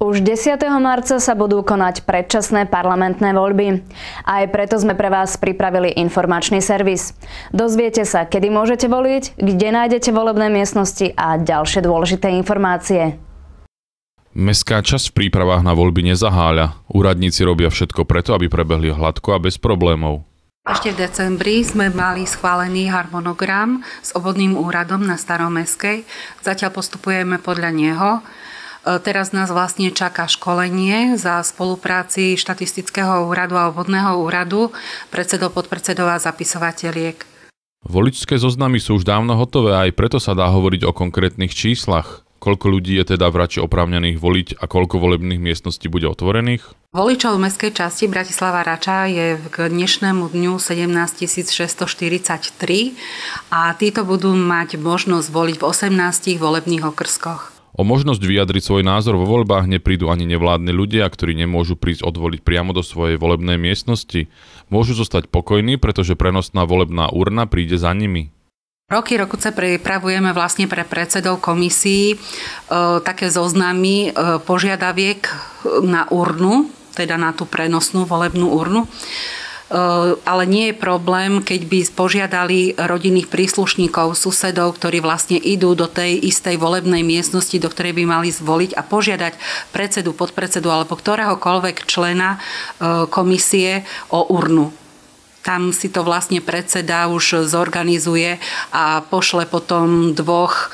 Už 10. marca sa budú konať predčasné parlamentné voľby. A aj preto sme pre vás pripravili informačný servis. Dozviete sa, kedy môžete voliť, kde nájdete volebné miestnosti a ďalšie dôležité informácie. Mestská časť v prípravách na voľby nezaháľa. Úradníci robia všetko preto, aby prebehli hladko a bez problémov. Ešte v decembri sme mali schválený harmonogram s obvodným úradom na Staromestskej. Zatiaľ postupujeme podľa neho. Teraz nás vlastne čaká školenie za spolupráci štatistického úradu a obvodného úradu, predsedov, podpredsedov a zapisovateliek. Voličské zoznamy sú už dávno hotové a aj preto sa dá hovoriť o konkrétnych číslach. Koľko ľudí je teda v Rači oprávnených voliť a koľko volebných miestností bude otvorených? Voličov v mestskej časti Bratislava Rača je k dnešnému dňu 17 643 a títo budú mať možnosť voliť v 18 volebných okrskoch. O možnosť vyjadriť svoj názor vo voľbách neprídu ani nevládni ľudia, ktorí nemôžu prísť odvoliť priamo do svojej volebnej miestnosti. Môžu zostať pokojní, pretože prenosná volebná urna príde za nimi. Roky pripravujeme vlastne pre predsedov komisií také zoznamy požiadaviek na urnu, teda na tú prenosnú volebnú urnu. Ale nie je problém, keď by požiadali rodinných príslušníkov, susedov, ktorí vlastne idú do tej istej volebnej miestnosti, do ktorej by mali zvoliť a požiadať predsedu, podpredsedu alebo ktoréhokoľvek člena komisie o urnu. Tam si to vlastne predseda už zorganizuje a pošle potom dvoch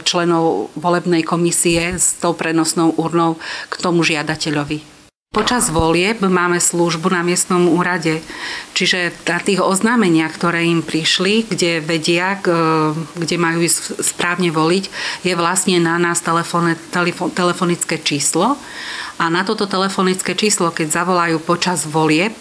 členov volebnej komisie s tou prenosnou urnou k tomu žiadateľovi. Počas volieb máme službu na miestnom úrade, čiže na tých oznámeniach, ktoré im prišli, kde vedia, kde majú ísť správne voliť, je vlastne na nás telefonické číslo a na toto telefonické číslo, keď zavolajú počas volieb,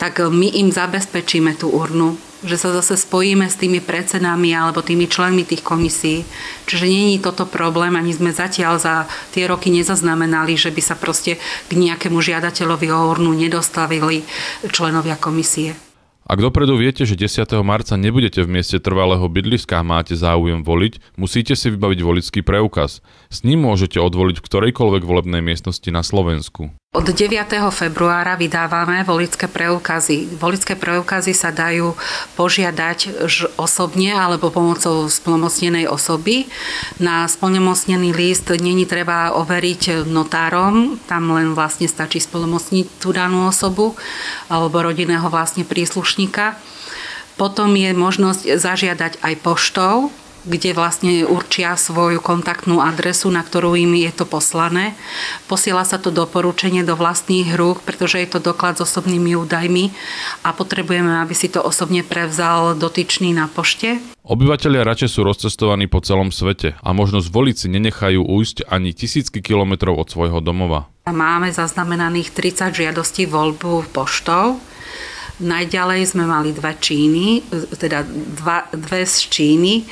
tak my im zabezpečíme tú urnu, že sa zase spojíme s tými predsedami alebo tými členmi tých komisí. Čiže nie je toto problém, ani sme zatiaľ za tie roky nezaznamenali, že by sa proste k nejakému žiadateľovi o urnu nedostavili členovia komisie. Ak dopredu viete, že 10. marca nebudete v mieste trvalého bydliska a máte záujem voliť, musíte si vybaviť voličský preukaz. S ním môžete odvoliť v ktorejkoľvek volebnej miestnosti na Slovensku. Od 9. februára vydávame voličské preukazy. Voličské preukazy sa dajú požiadať osobne alebo pomocou splnomocnenej osoby. Na splnomocnený list není treba overiť notárom, tam len vlastne stačí splnomocniť tú danú osobu alebo rodinného vlastne príslušníka. Potom je možnosť zažiadať aj poštou, kde vlastne určia svoju kontaktnú adresu, na ktorú im je to poslané. Posiela sa to doporučenie do vlastných rúk, pretože je to doklad s osobnými údajmi a potrebujeme, aby si to osobne prevzal dotyčný na pošte. Obyvatelia Rače sú rozcestovaní po celom svete a možno zvoliť si nenechajú ujsť ani tisícky kilometrov od svojho domova. Máme zaznamenaných 30 žiadostí voľbu poštou. Najďalej sme mali dve z Číny,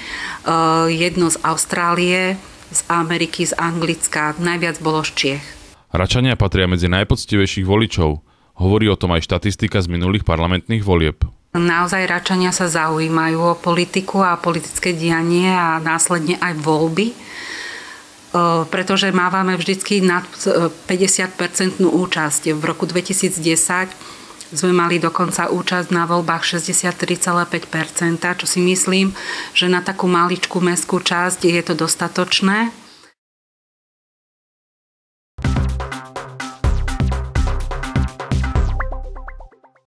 jedno z Austrálie, z Ameriky, z Anglicka, najviac bolo z Čiech. Račania patria medzi najpoctivejších voličov. Hovorí o tom aj štatistika z minulých parlamentných volieb. Naozaj Račania sa zaujímajú o politiku a politické dianie a následne aj voľby, pretože mávame vždycky nad 50% účasť. V roku 2010 sme mali dokonca účasť na voľbách 63,5%, čo si myslím, že na takú maličkú mestskú časť je to dostatočné.